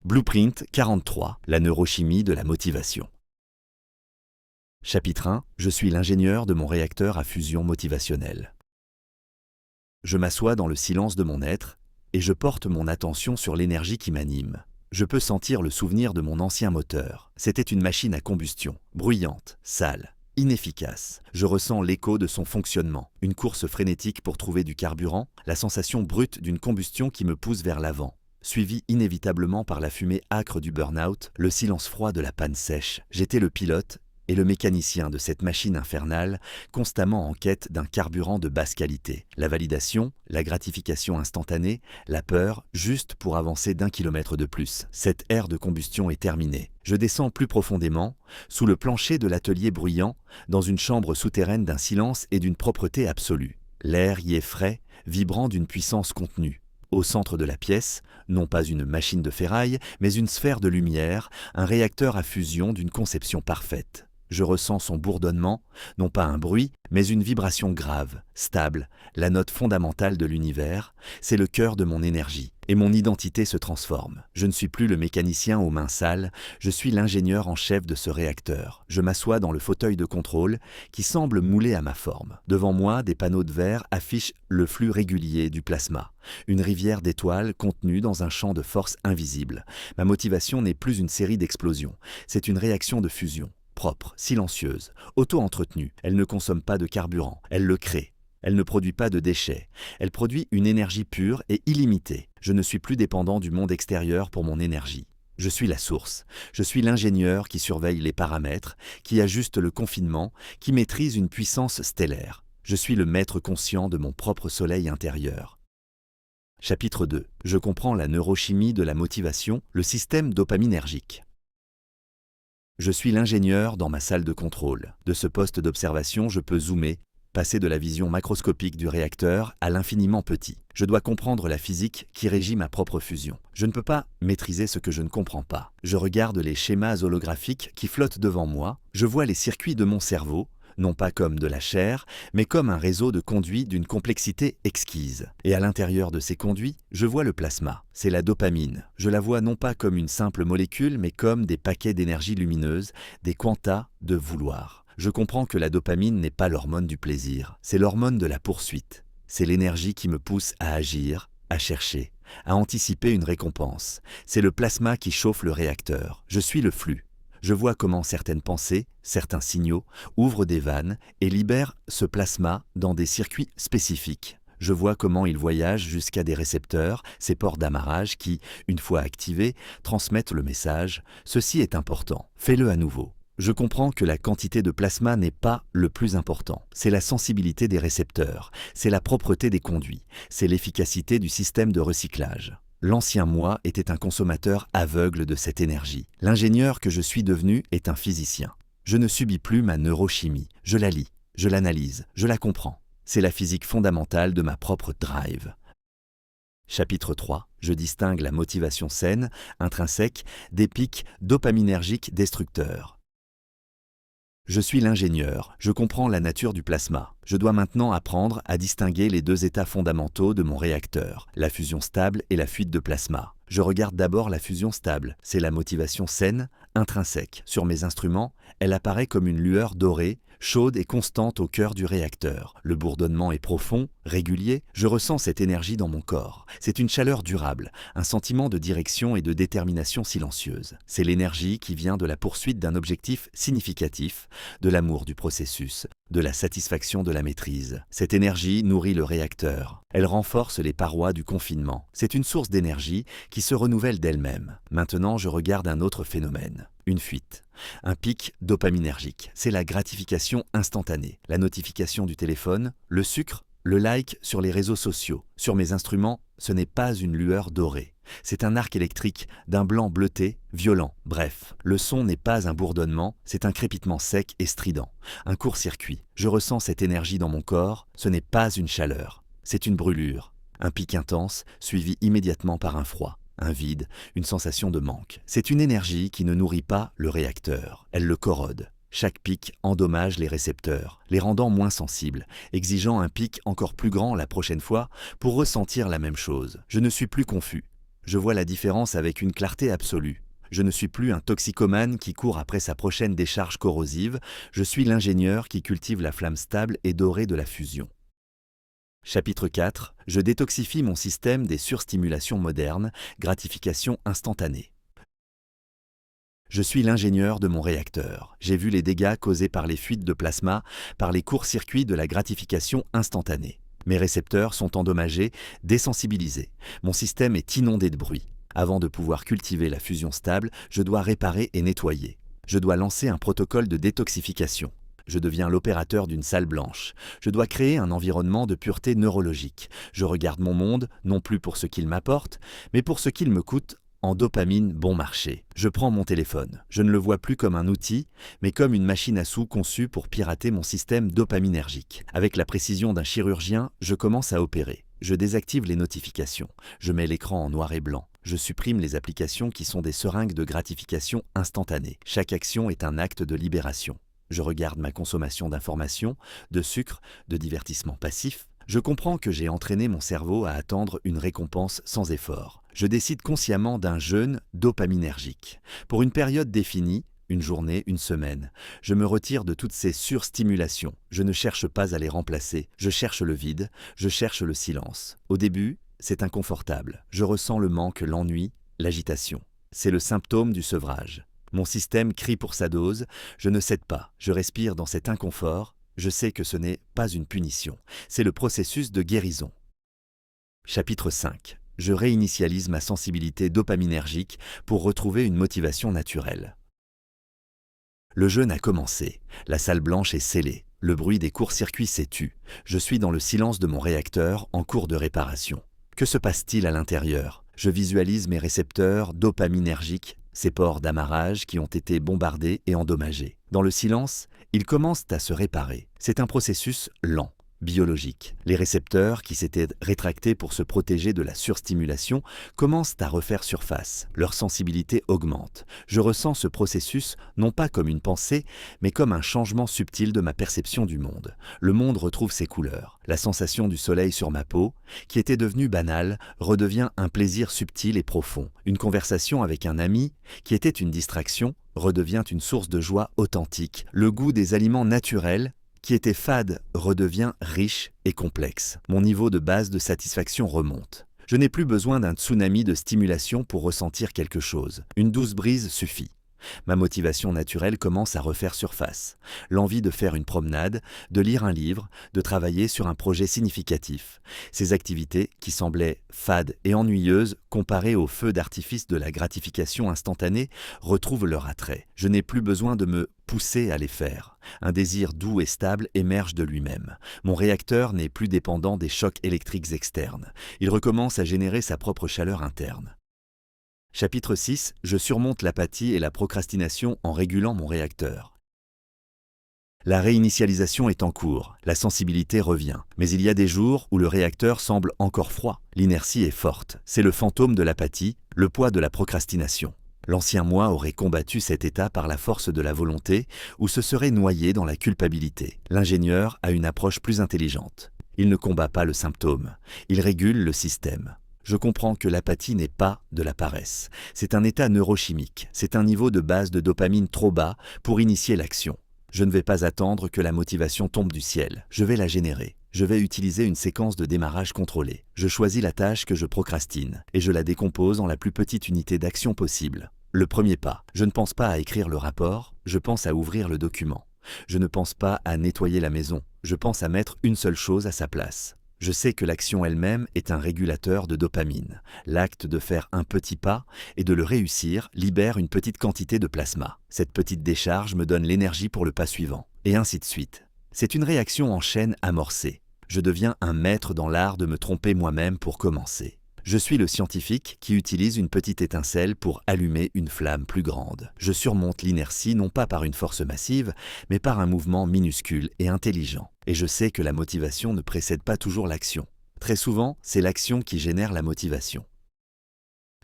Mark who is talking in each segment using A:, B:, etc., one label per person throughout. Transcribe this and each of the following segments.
A: Blueprint 43, la neurochimie de la motivation. Chapitre 1, je suis l'ingénieur de mon réacteur à fusion motivationnelle. Je m'assois dans le silence de mon être et je porte mon attention sur l'énergie qui m'anime. Je peux sentir le souvenir de mon ancien moteur. C'était une machine à combustion, bruyante, sale, inefficace. Je ressens l'écho de son fonctionnement, une course frénétique pour trouver du carburant, la sensation brute d'une combustion qui me pousse vers l'avant, suivi inévitablement par la fumée âcre du burn-out, le silence froid de la panne sèche. J'étais le pilote et le mécanicien de cette machine infernale, constamment en quête d'un carburant de basse qualité. La validation, la gratification instantanée, la peur, juste pour avancer d'1 kilomètre de plus. Cette ère de combustion est terminée. Je descends plus profondément, sous le plancher de l'atelier bruyant, dans une chambre souterraine d'un silence et d'une propreté absolue. L'air y est frais, vibrant d'une puissance contenue. Au centre de la pièce, non pas une machine de ferraille, mais une sphère de lumière, un réacteur à fusion d'une conception parfaite. Je ressens son bourdonnement, non pas un bruit, mais une vibration grave, stable, la note fondamentale de l'univers, c'est le cœur de mon énergie, et mon identité se transforme. Je ne suis plus le mécanicien aux mains sales, je suis l'ingénieur en chef de ce réacteur. Je m'assois dans le fauteuil de contrôle, qui semble moulé à ma forme. Devant moi, des panneaux de verre affichent le flux régulier du plasma, une rivière d'étoiles contenue dans un champ de force invisible. Ma motivation n'est plus une série d'explosions, c'est une réaction de fusion. Propre, silencieuse, auto-entretenue. Elle ne consomme pas de carburant, elle le crée. Elle ne produit pas de déchets. Elle produit une énergie pure et illimitée. Je ne suis plus dépendant du monde extérieur pour mon énergie. Je suis la source. Je suis l'ingénieur qui surveille les paramètres, qui ajuste le confinement, qui maîtrise une puissance stellaire. Je suis le maître conscient de mon propre soleil intérieur. Chapitre 2. Je comprends la neurochimie de la motivation, le système dopaminergique. Je suis l'ingénieur dans ma salle de contrôle. De ce poste d'observation, je peux zoomer, passer de la vision macroscopique du réacteur à l'infiniment petit. Je dois comprendre la physique qui régit ma propre fusion. Je ne peux pas maîtriser ce que je ne comprends pas. Je regarde les schémas holographiques qui flottent devant moi. Je vois les circuits de mon cerveau, non pas comme de la chair, mais comme un réseau de conduits d'une complexité exquise. Et à l'intérieur de ces conduits, je vois le plasma. C'est la dopamine. Je la vois non pas comme une simple molécule, mais comme des paquets d'énergie lumineuse, des quantas de vouloir. Je comprends que la dopamine n'est pas l'hormone du plaisir, c'est l'hormone de la poursuite. C'est l'énergie qui me pousse à agir, à chercher, à anticiper une récompense. C'est le plasma qui chauffe le réacteur. Je suis le flux. Je vois comment certaines pensées, certains signaux, ouvrent des vannes et libèrent ce plasma dans des circuits spécifiques. Je vois comment il voyage jusqu'à des récepteurs, ces ports d'amarrage qui, une fois activés, transmettent le message « Ceci est important, fais-le à nouveau ». Je comprends que la quantité de plasma n'est pas le plus important. C'est la sensibilité des récepteurs, c'est la propreté des conduits, c'est l'efficacité du système de recyclage. L'ancien moi était un consommateur aveugle de cette énergie. L'ingénieur que je suis devenu est un physicien. Je ne subis plus ma neurochimie. Je la lis, je l'analyse, je la comprends. C'est la physique fondamentale de ma propre drive. Chapitre 3. Je distingue la motivation saine, intrinsèque, des pics dopaminergiques destructeurs. Je suis l'ingénieur, je comprends la nature du plasma. Je dois maintenant apprendre à distinguer les deux états fondamentaux de mon réacteur, la fusion stable et la fuite de plasma. Je regarde d'abord la fusion stable, c'est la motivation saine, intrinsèque. Sur mes instruments, elle apparaît comme une lueur dorée, chaude et constante au cœur du réacteur. Le bourdonnement est profond, régulier, je ressens cette énergie dans mon corps. C'est une chaleur durable, un sentiment de direction et de détermination silencieuse. C'est l'énergie qui vient de la poursuite d'un objectif significatif, de l'amour du processus, de la satisfaction de la maîtrise. Cette énergie nourrit le réacteur. Elle renforce les parois du confinement. C'est une source d'énergie qui se renouvelle d'elle-même. Maintenant, je regarde un autre phénomène. Une fuite. Un pic dopaminergique. C'est la gratification instantanée. La notification du téléphone, le sucre, le like sur les réseaux sociaux. Sur mes instruments, ce n'est pas une lueur dorée. C'est un arc électrique d'un blanc bleuté, violent. Bref, le son n'est pas un bourdonnement, c'est un crépitement sec et strident. Un court-circuit. Je ressens cette énergie dans mon corps, ce n'est pas une chaleur. C'est une brûlure. Un pic intense, suivi immédiatement par un froid. Un vide, une sensation de manque. C'est une énergie qui ne nourrit pas le réacteur, elle le corrode. Chaque pic endommage les récepteurs, les rendant moins sensibles, exigeant un pic encore plus grand la prochaine fois pour ressentir la même chose. Je ne suis plus confus. Je vois la différence avec une clarté absolue. Je ne suis plus un toxicomane qui court après sa prochaine décharge corrosive, je suis l'ingénieur qui cultive la flamme stable et dorée de la fusion. Chapitre 4. Je détoxifie mon système des surstimulations modernes, gratification instantanée. Je suis l'ingénieur de mon réacteur. J'ai vu les dégâts causés par les fuites de plasma, par les courts-circuits de la gratification instantanée. Mes récepteurs sont endommagés, désensibilisés. Mon système est inondé de bruit. Avant de pouvoir cultiver la fusion stable, je dois réparer et nettoyer. Je dois lancer un protocole de détoxification. Je deviens l'opérateur d'une salle blanche. Je dois créer un environnement de pureté neurologique. Je regarde mon monde, non plus pour ce qu'il m'apporte, mais pour ce qu'il me coûte en dopamine bon marché. Je prends mon téléphone. Je ne le vois plus comme un outil, mais comme une machine à sous conçue pour pirater mon système dopaminergique. Avec la précision d'un chirurgien, je commence à opérer. Je désactive les notifications. Je mets l'écran en noir et blanc. Je supprime les applications qui sont des seringues de gratification instantanée. Chaque action est un acte de libération. Je regarde ma consommation d'informations, de sucre, de divertissement passif. Je comprends que j'ai entraîné mon cerveau à attendre une récompense sans effort. Je décide consciemment d'un jeûne dopaminergique. Pour une période définie, une journée, une semaine, je me retire de toutes ces surstimulations. Je ne cherche pas à les remplacer. Je cherche le vide, je cherche le silence. Au début, c'est inconfortable. Je ressens le manque, l'ennui, l'agitation. C'est le symptôme du sevrage. Mon système crie pour sa dose, je ne cède pas, je respire dans cet inconfort, je sais que ce n'est pas une punition, c'est le processus de guérison. Chapitre 5. Je réinitialise ma sensibilité dopaminergique pour retrouver une motivation naturelle. Le jeûne a commencé, la salle blanche est scellée, le bruit des courts-circuits s'est tu, je suis dans le silence de mon réacteur en cours de réparation. Que se passe-t-il à l'intérieur? Je visualise mes récepteurs dopaminergiques, ces pores d'amarrage qui ont été bombardés et endommagés. Dans le silence, ils commencent à se réparer. C'est un processus lent, biologique. Les récepteurs, qui s'étaient rétractés pour se protéger de la surstimulation, commencent à refaire surface. Leur sensibilité augmente. Je ressens ce processus non pas comme une pensée, mais comme un changement subtil de ma perception du monde. Le monde retrouve ses couleurs. La sensation du soleil sur ma peau, qui était devenue banale, redevient un plaisir subtil et profond. Une conversation avec un ami, qui était une distraction, redevient une source de joie authentique. Le goût des aliments naturels, qui était fade, redevient riche et complexe. Mon niveau de base de satisfaction remonte. Je n'ai plus besoin d'un tsunami de stimulation pour ressentir quelque chose. Une douce brise suffit. Ma motivation naturelle commence à refaire surface. L'envie de faire une promenade, de lire un livre, de travailler sur un projet significatif. Ces activités, qui semblaient fades et ennuyeuses comparées au feu d'artifice de la gratification instantanée, retrouvent leur attrait. Je n'ai plus besoin de me pousser à les faire. Un désir doux et stable émerge de lui-même. Mon réacteur n'est plus dépendant des chocs électriques externes. Il recommence à générer sa propre chaleur interne. Chapitre 6. Je surmonte l'apathie et la procrastination en régulant mon réacteur. La réinitialisation est en cours, la sensibilité revient. Mais il y a des jours où le réacteur semble encore froid. L'inertie est forte. C'est le fantôme de l'apathie, le poids de la procrastination. L'ancien moi aurait combattu cet état par la force de la volonté ou se serait noyé dans la culpabilité. L'ingénieur a une approche plus intelligente. Il ne combat pas le symptôme, il régule le système. Je comprends que l'apathie n'est pas de la paresse. C'est un état neurochimique, c'est un niveau de base de dopamine trop bas pour initier l'action. Je ne vais pas attendre que la motivation tombe du ciel, je vais la générer. Je vais utiliser une séquence de démarrage contrôlée. Je choisis la tâche que je procrastine et je la décompose en la plus petite unité d'action possible. Le premier pas, je ne pense pas à écrire le rapport, je pense à ouvrir le document. Je ne pense pas à nettoyer la maison, je pense à mettre une seule chose à sa place. Je sais que l'action elle-même est un régulateur de dopamine. L'acte de faire un petit pas et de le réussir libère une petite quantité de plasma. Cette petite décharge me donne l'énergie pour le pas suivant. Et ainsi de suite. C'est une réaction en chaîne amorcée. Je deviens un maître dans l'art de me tromper moi-même pour commencer. Je suis le scientifique qui utilise une petite étincelle pour allumer une flamme plus grande. Je surmonte l'inertie non pas par une force massive, mais par un mouvement minuscule et intelligent. Et je sais que la motivation ne précède pas toujours l'action. Très souvent, c'est l'action qui génère la motivation.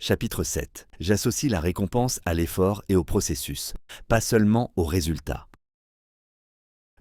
A: Chapitre 7. J'associe la récompense à l'effort et au processus, pas seulement au résultat.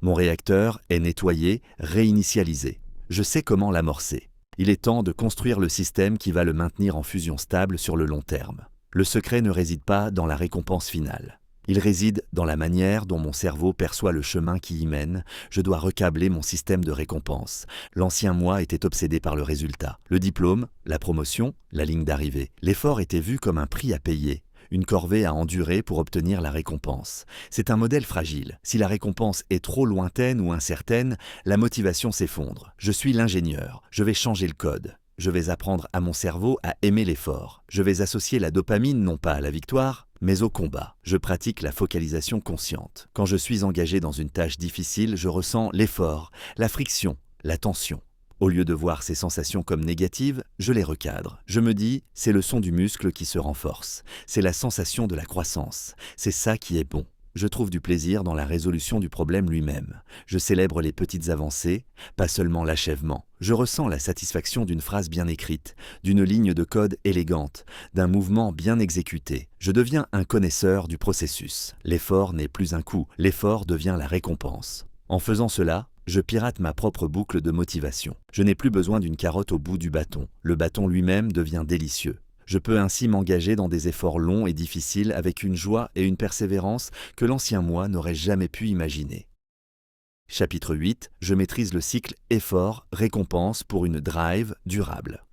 A: Mon réacteur est nettoyé, réinitialisé. Je sais comment l'amorcer. Il est temps de construire le système qui va le maintenir en fusion stable sur le long terme. Le secret ne réside pas dans la récompense finale. Il réside dans la manière dont mon cerveau perçoit le chemin qui y mène. Je dois recabler mon système de récompense. L'ancien moi était obsédé par le résultat. Le diplôme, la promotion, la ligne d'arrivée. L'effort était vu comme un prix à payer, une corvée à endurer pour obtenir la récompense. C'est un modèle fragile. Si la récompense est trop lointaine ou incertaine, la motivation s'effondre. Je suis l'ingénieur. Je vais changer le code. Je vais apprendre à mon cerveau à aimer l'effort. Je vais associer la dopamine non pas à la victoire, mais au combat. Je pratique la focalisation consciente. Quand je suis engagé dans une tâche difficile, je ressens l'effort, la friction, la tension. Au lieu de voir ces sensations comme négatives, je les recadre. Je me dis, c'est le son du muscle qui se renforce. C'est la sensation de la croissance. C'est ça qui est bon. Je trouve du plaisir dans la résolution du problème lui-même. Je célèbre les petites avancées, pas seulement l'achèvement. Je ressens la satisfaction d'une phrase bien écrite, d'une ligne de code élégante, d'un mouvement bien exécuté. Je deviens un connaisseur du processus. L'effort n'est plus un coût, l'effort devient la récompense. En faisant cela, je pirate ma propre boucle de motivation. Je n'ai plus besoin d'une carotte au bout du bâton. Le bâton lui-même devient délicieux. Je peux ainsi m'engager dans des efforts longs et difficiles avec une joie et une persévérance que l'ancien moi n'aurait jamais pu imaginer. Chapitre 8. Je maîtrise le cycle effort-récompense pour une drive durable.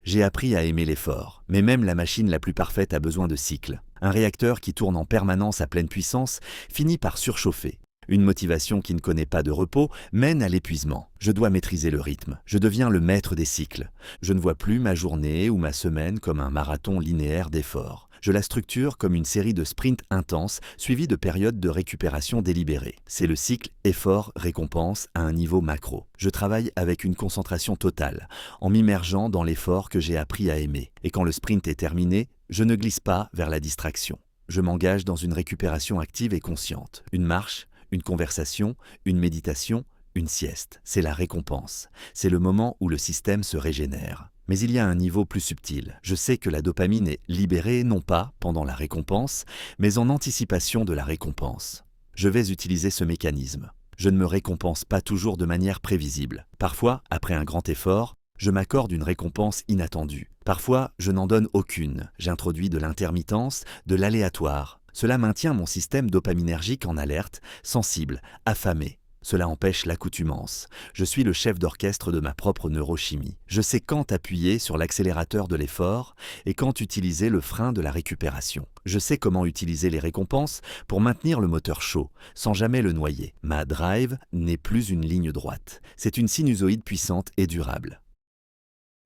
A: J'ai appris à aimer l'effort, mais même la machine la plus parfaite a besoin de cycles. Un réacteur qui tourne en permanence à pleine puissance finit par surchauffer. Une motivation qui ne connaît pas de repos mène à l'épuisement. Je dois maîtriser le rythme. Je deviens le maître des cycles. Je ne vois plus ma journée ou ma semaine comme un marathon linéaire d'efforts. Je la structure comme une série de sprints intenses suivis de périodes de récupération délibérées. C'est le cycle effort-récompense à un niveau macro. Je travaille avec une concentration totale, en m'immergeant dans l'effort que j'ai appris à aimer. Et quand le sprint est terminé, je ne glisse pas vers la distraction. Je m'engage dans une récupération active et consciente. Une marche, une conversation, une méditation, une sieste, c'est la récompense. C'est le moment où le système se régénère. Mais il y a un niveau plus subtil. Je sais que la dopamine est libérée non pas pendant la récompense, mais en anticipation de la récompense. Je vais utiliser ce mécanisme. Je ne me récompense pas toujours de manière prévisible. Parfois, après un grand effort, je m'accorde une récompense inattendue. Parfois, je n'en donne aucune. J'introduis de l'intermittence, de l'aléatoire. Cela maintient mon système dopaminergique en alerte, sensible, affamé. Cela empêche l'accoutumance. Je suis le chef d'orchestre de ma propre neurochimie. Je sais quand appuyer sur l'accélérateur de l'effort et quand utiliser le frein de la récupération. Je sais comment utiliser les récompenses pour maintenir le moteur chaud, sans jamais le noyer. Ma drive n'est plus une ligne droite. C'est une sinusoïde puissante et durable.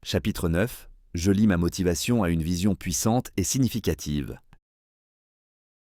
A: Chapitre 9. Je lie ma motivation à une vision puissante et significative.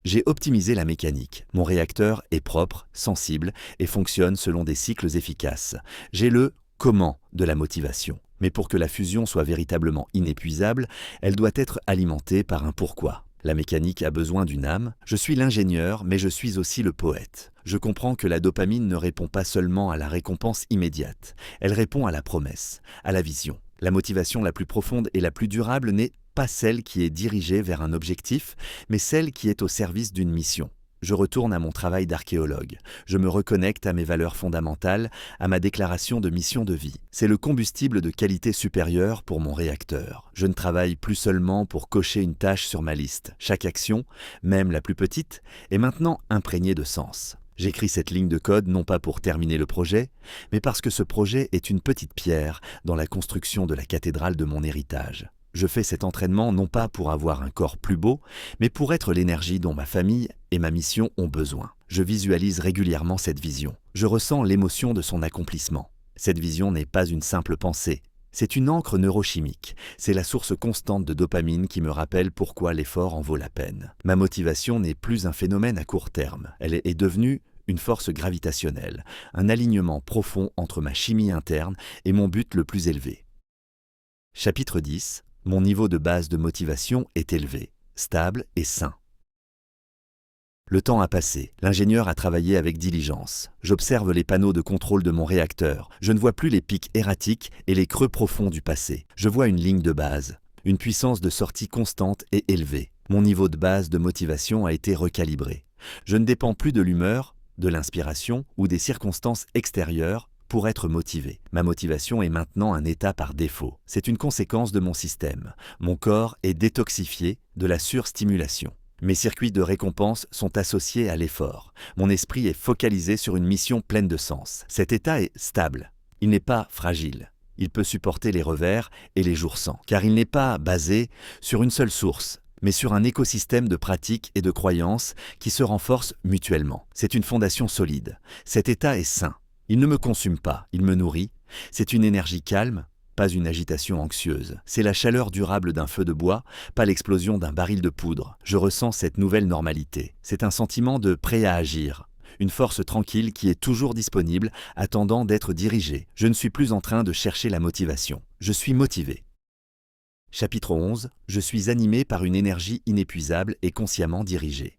A: J'ai optimisé la mécanique. Mon réacteur est propre, sensible et fonctionne selon des cycles efficaces. J'ai le « comment » de la motivation. Mais pour que la fusion soit véritablement inépuisable, elle doit être alimentée par un « pourquoi ». La mécanique a besoin d'une âme. Je suis l'ingénieur, mais je suis aussi le poète. Je comprends que la dopamine ne répond pas seulement à la récompense immédiate. Elle répond à la promesse, à la vision. La motivation la plus profonde et la plus durable n'est pas celle qui est dirigée vers un objectif, mais celle qui est au service d'une mission. Je retourne à mon travail d'archéologue. Je me reconnecte à mes valeurs fondamentales, à ma déclaration de mission de vie. C'est le combustible de qualité supérieure pour mon réacteur. Je ne travaille plus seulement pour cocher une tâche sur ma liste. Chaque action, même la plus petite, est maintenant imprégnée de sens. J'écris cette ligne de code non pas pour terminer le projet, mais parce que ce projet est une petite pierre dans la construction de la cathédrale de mon héritage. Je fais cet entraînement non pas pour avoir un corps plus beau, mais pour être l'énergie dont ma famille et ma mission ont besoin. Je visualise régulièrement cette vision. Je ressens l'émotion de son accomplissement. Cette vision n'est pas une simple pensée. C'est une encre neurochimique. C'est la source constante de dopamine qui me rappelle pourquoi l'effort en vaut la peine. Ma motivation n'est plus un phénomène à court terme. Elle est devenue une force gravitationnelle, un alignement profond entre ma chimie interne et mon but le plus élevé. Chapitre 10. Mon niveau de base de motivation est élevé, stable et sain. Le temps a passé. L'ingénieur a travaillé avec diligence. J'observe les panneaux de contrôle de mon réacteur. Je ne vois plus les pics erratiques et les creux profonds du passé. Je vois une ligne de base, une puissance de sortie constante et élevée. Mon niveau de base de motivation a été recalibré. Je ne dépends plus de l'humeur, de l'inspiration ou des circonstances extérieures pour être motivé. Ma motivation est maintenant un état par défaut. C'est une conséquence de mon système. Mon corps est détoxifié de la surstimulation. Mes circuits de récompense sont associés à l'effort. Mon esprit est focalisé sur une mission pleine de sens. Cet état est stable. Il n'est pas fragile. Il peut supporter les revers et les jours sans, car il n'est pas basé sur une seule source, mais sur un écosystème de pratiques et de croyances qui se renforcent mutuellement. C'est une fondation solide. Cet état est sain. Il ne me consume pas, il me nourrit. C'est une énergie calme, pas une agitation anxieuse. C'est la chaleur durable d'un feu de bois, pas l'explosion d'un baril de poudre. Je ressens cette nouvelle normalité. C'est un sentiment de prêt à agir. Une force tranquille qui est toujours disponible, attendant d'être dirigée. Je ne suis plus en train de chercher la motivation. Je suis motivé. Chapitre 11. Je suis animé par une énergie inépuisable et consciemment dirigée.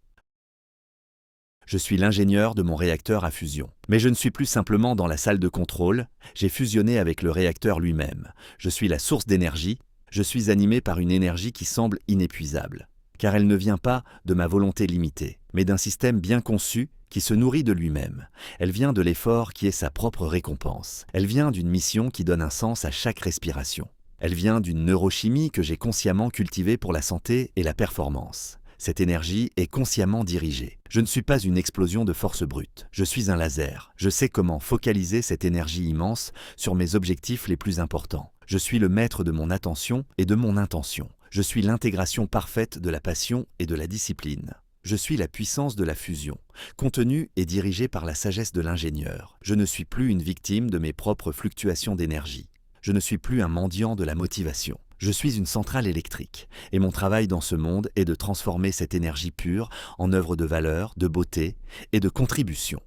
A: Je suis l'ingénieur de mon réacteur à fusion. Mais je ne suis plus simplement dans la salle de contrôle, j'ai fusionné avec le réacteur lui-même. Je suis la source d'énergie, je suis animé par une énergie qui semble inépuisable. Car elle ne vient pas de ma volonté limitée, mais d'un système bien conçu qui se nourrit de lui-même. Elle vient de l'effort qui est sa propre récompense. Elle vient d'une mission qui donne un sens à chaque respiration. Elle vient d'une neurochimie que j'ai consciemment cultivée pour la santé et la performance. Cette énergie est consciemment dirigée. Je ne suis pas une explosion de force brute. Je suis un laser. Je sais comment focaliser cette énergie immense sur mes objectifs les plus importants. Je suis le maître de mon attention et de mon intention. Je suis l'intégration parfaite de la passion et de la discipline. Je suis la puissance de la fusion, contenue et dirigée par la sagesse de l'ingénieur. Je ne suis plus une victime de mes propres fluctuations d'énergie. Je ne suis plus un mendiant de la motivation. Je suis une centrale électrique, et mon travail dans ce monde est de transformer cette énergie pure en œuvre de valeur, de beauté et de contribution.